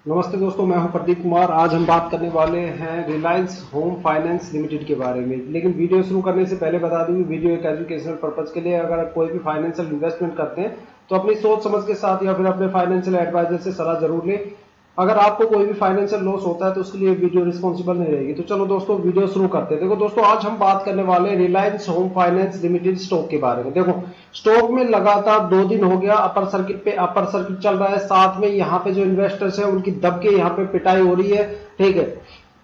नमस्ते दोस्तों, मैं हूं प्रदीप कुमार। आज हम बात करने वाले हैं रिलायंस होम फाइनेंस लिमिटेड के बारे में। लेकिन वीडियो शुरू करने से पहले बता दूं कि वीडियो एक एजुकेशनल पर्पज के लिए। अगर कोई भी फाइनेंशियल इन्वेस्टमेंट करते हैं तो अपनी सोच समझ के साथ या फिर अपने फाइनेंशियल एडवाइजर से सलाह जरूर लें। अगर आपको कोई भी फाइनेंशियल लॉस होता है तो उसके लिए वीडियो रिस्पॉन्सिबल नहीं रहेगी। तो चलो दोस्तों, वीडियो शुरू करते हैं। देखो दोस्तों, आज हम बात करने वाले हैं Reliance home finance limited stock के बारे में। देखो, स्टॉक में लगातार 2 दिन हो गया अपर सर्किट पे अपर सर्किट चल रहा है। साथ में यहाँ पे जो इन्वेस्टर्स है उनकी दब के यहाँ पे पिटाई हो रही है। ठीक है,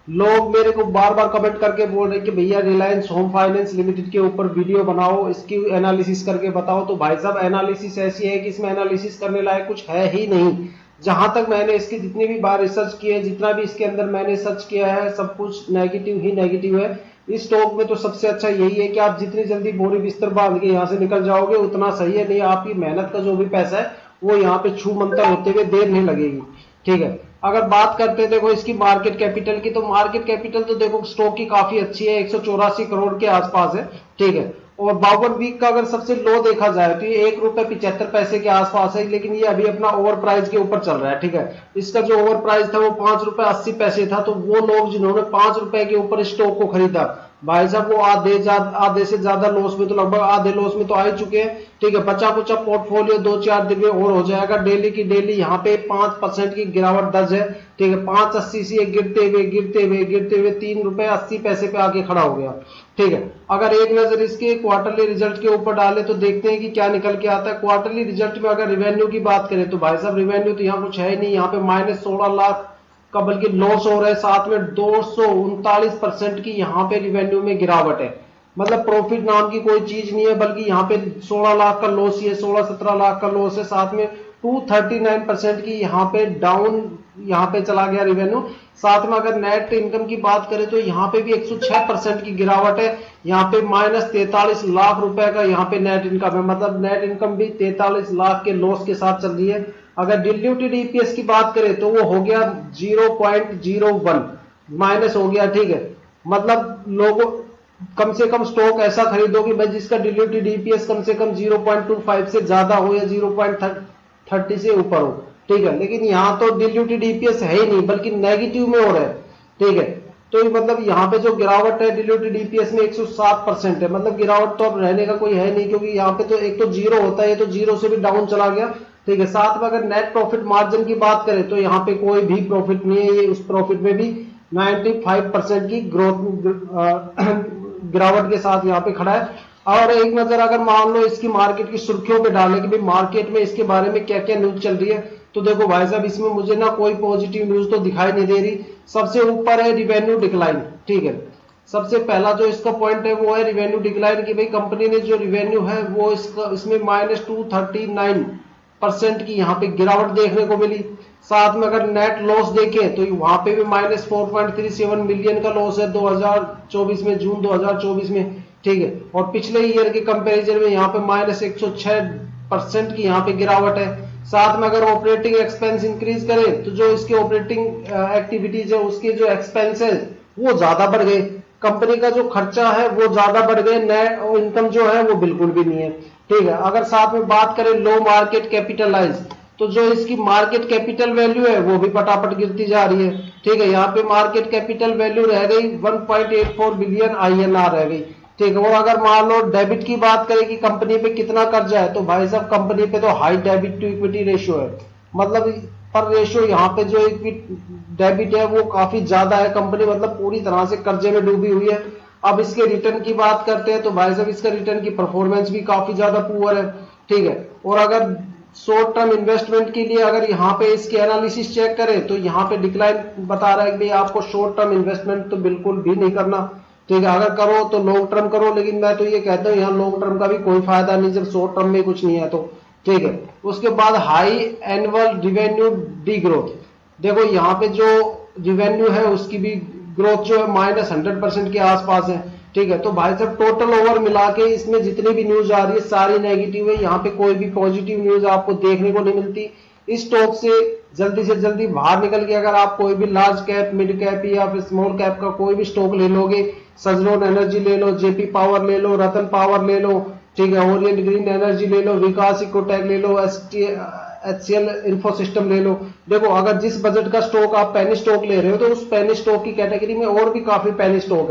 लोग मेरे को बार बार कमेंट करके बोल रहे हैं कि भैया रिलायंस होम फाइनेंस लिमिटेड के ऊपर वीडियो बनाओ, इसकी एनालिसिस करके बताओ। तो भाई साहब, एनालिसिस ऐसी है कि इसमें एनालिसिस करने लायक कुछ है ही नहीं। जहां तक मैंने इसकी जितनी भी बार रिसर्च की है, जितना भी इसके अंदर मैंने सर्च किया है, सब कुछ नेगेटिव ही नेगेटिव है। इस स्टॉक में तो सबसे अच्छा यही है कि आप जितनी जल्दी बोरी बिस्तर बांध के यहाँ से निकल जाओगे उतना सही है। नहीं, आपकी मेहनत का जो भी पैसा है वो यहाँ पे छू मंतर होते हुए देर नहीं लगेगी। ठीक है, अगर बात करते हैं देखो इसकी मार्केट कैपिटल की, तो मार्केट कैपिटल तो देखो स्टॉक की काफी अच्छी है, 184 करोड़ के आसपास है। ठीक है, और 52 वीक का अगर सबसे लो देखा जाए तो ये ₹1.75 के आसपास है। लेकिन ये अभी अपना ओवर प्राइस के ऊपर चल रहा है। ठीक है, इसका जो ओवर प्राइस था वो ₹5.80 था। तो वो लोग जिन्होंने ₹5 के ऊपर स्टॉक को खरीदा, भाई साहब, वो आधे से ज्यादा लॉस में, तो लगभग आधे लॉस में तो आ ही चुके हैं। ठीक है, बचा कुचा पोर्टफोलियो 2-4 दिन में और हो जाएगा। डेली की डेली यहाँ पे 5% की गिरावट दर्ज है। ठीक है, 5.80 से गिरते हुए ₹3.80 पे आके खड़ा हो गया। ठीक है, अगर एक नजर इसके क्वार्टरली रिजल्ट के ऊपर डाले तो देखते हैं कि क्या निकल के आता है। क्वार्टरली रिजल्ट में अगर रिवेन्यू की बात करें तो भाई साहब, रिवेन्यू तो यहाँ कुछ है ही नहीं। यहाँ पे -16 लाख का बल्कि लॉस हो रहा है। साथ में 239% की यहाँ पे रिवेन्यू में गिरावट है। मतलब प्रॉफिट नाम की कोई चीज नहीं है, बल्कि यहाँ पे 16 लाख का लॉस ही है, 16-17 लाख का लॉस है। साथ में 239% की यहाँ पे डाउन यहाँ पे चला गया रिवेन्यू। साथ में अगर नेट इनकम की बात करें तो यहाँ पे भी 106% की गिरावट है। यहाँ पे -43 लाख रुपए का यहाँ पे नेट इनकम है। मतलब नेट इनकम भी 43 लाख के लॉस के साथ चल रही है। अगर डिल्यूटेड ईपीएस की बात करें तो वो हो गया 0.01 माइनस हो गया। ठीक है, मतलब लोगों कम से कम स्टॉक ऐसा खरीदो कि भाई जिसका डिल्यूटेड ईपीएस कम से कम 0.25 से ज्यादा हो या 0.30 से ऊपर हो। ठीक है, लेकिन यहाँ तो डिल्यूटेड ईपीएस है ही नहीं, बल्कि नेगेटिव में हो रहा है। ठीक है, तो मतलब यहाँ पे जो गिरावट है डिल्यूटेड ईपीएस में 107% है। मतलब गिरावट तो अब रहने का कोई है नहीं, क्योंकि यहाँ पे तो एक तो जीरो होता है, ये तो जीरो से भी डाउन चला गया। ठीक है, साथ में अगर नेट प्रॉफिट मार्जिन की बात करें तो यहाँ पे कोई भी प्रॉफिट नहीं है। ये उस प्रॉफिट में भी 95% की ग्रोथ गिरावट के साथ यहाँ पे खड़ा है। और एक नजर अगर मान लो इसकी मार्केट की सुर्खियों पे डालें कि भाई मार्केट में इसके बारे में क्या क्या न्यूज चल रही है, तो देखो भाई साहब, इसमें मुझे ना कोई पॉजिटिव न्यूज तो दिखाई नहीं दे रही। सबसे ऊपर है रिवेन्यू डिक्लाइन। ठीक है, सबसे पहला जो इसका पॉइंट है वो है रिवेन्यू डिक्लाइन की भाई कंपनी ने जो रिवेन्यू है वो इसमें -239% की यहाँ पे गिरावट देखने को मिली। साथ में अगर नेट लॉस देखें तो वहां पे भी -4.37 मिलियन का लॉस है 2024 में, जून 2024 में। ठीक है, और पिछले ईयर के कंपैरिजन में यहाँ पे -106% की यहाँ पे गिरावट है। साथ में अगर ऑपरेटिंग एक्सपेंस इंक्रीज करें तो जो इसके ऑपरेटिंग एक्टिविटीज है उसके जो एक्सपेंस है वो ज्यादा बढ़ गए। कंपनी का जो खर्चा है वो ज्यादा बढ़ गए, नेट इनकम जो है वो बिल्कुल भी नहीं है। ठीक है, अगर साथ में बात करें लो मार्केट कैपिटलाइज, तो जो इसकी मार्केट कैपिटल वैल्यू है वो भी पटापट गिरती जा रही है। ठीक है, यहाँ पे मार्केट कैपिटल वैल्यू रह गई 1.84 बिलियन INR रह गई। ठीक है, और अगर मान लो डेबिट की बात करें कि कंपनी पे कितना कर्जा है, तो भाई साहब कंपनी पे तो high debit to equity ratio है। मतलब पर रेशियो यहाँ पे जो डेबिट है वो काफी ज्यादा है। कंपनी मतलब पूरी तरह से कर्जे में डूबी हुई है। अब इसके रिटर्न की बात करते हैं तो भाई साहब इसका रिटर्न की परफॉर्मेंस भी काफी ज्यादा पुअर है। ठीक है, और अगर शॉर्ट टर्म इन्वेस्टमेंट के लिए अगर यहाँ पे इसके एनालिसिस चेक करें तो यहाँ पे डिक्लाइन बता रहा है कि भाई आपको शॉर्ट टर्म इन्वेस्टमेंट तो बिल्कुल भी नहीं करना। ठीक है, अगर करो तो लॉन्ग टर्म करो, लेकिन मैं तो ये कहता हूँ यहाँ लॉन्ग टर्म का भी कोई फायदा नहीं जब शॉर्ट टर्म में कुछ नहीं है तो। ठीक है, उसके बाद high annual revenue D growth. देखो यहाँ पे जो रिवेन्यू है उसकी भी ग्रोथ जो है -100% के आसपास है। ठीक है, तो भाई साहब टोटल ओवर मिला के इसमें जितनी भी न्यूज आ रही है सारी नेगेटिव है। यहाँ पे कोई भी पॉजिटिव न्यूज आपको देखने को नहीं मिलती। इस स्टॉक से जल्दी बाहर निकल के अगर आप कोई भी लार्ज कैप, मिड कैप या फिर स्मॉल कैप का कोई भी स्टॉक ले लोगे, सजलोन एनर्जी ले लो, जेपी पावर ले लो, रतन पावर ले लो, ठीक है, ओरिएंट ग्रीन एनर्जी ले लो, विकास इकोटेक ले लो, HCL इन्फो सिस्टम ले लो। देखो अगर जिस बजट का स्टॉक आप पेनी स्टॉक ले रहे हो तो उस पेनी स्टॉक की कैटेगरी में और भी काफी पेनी स्टॉक है।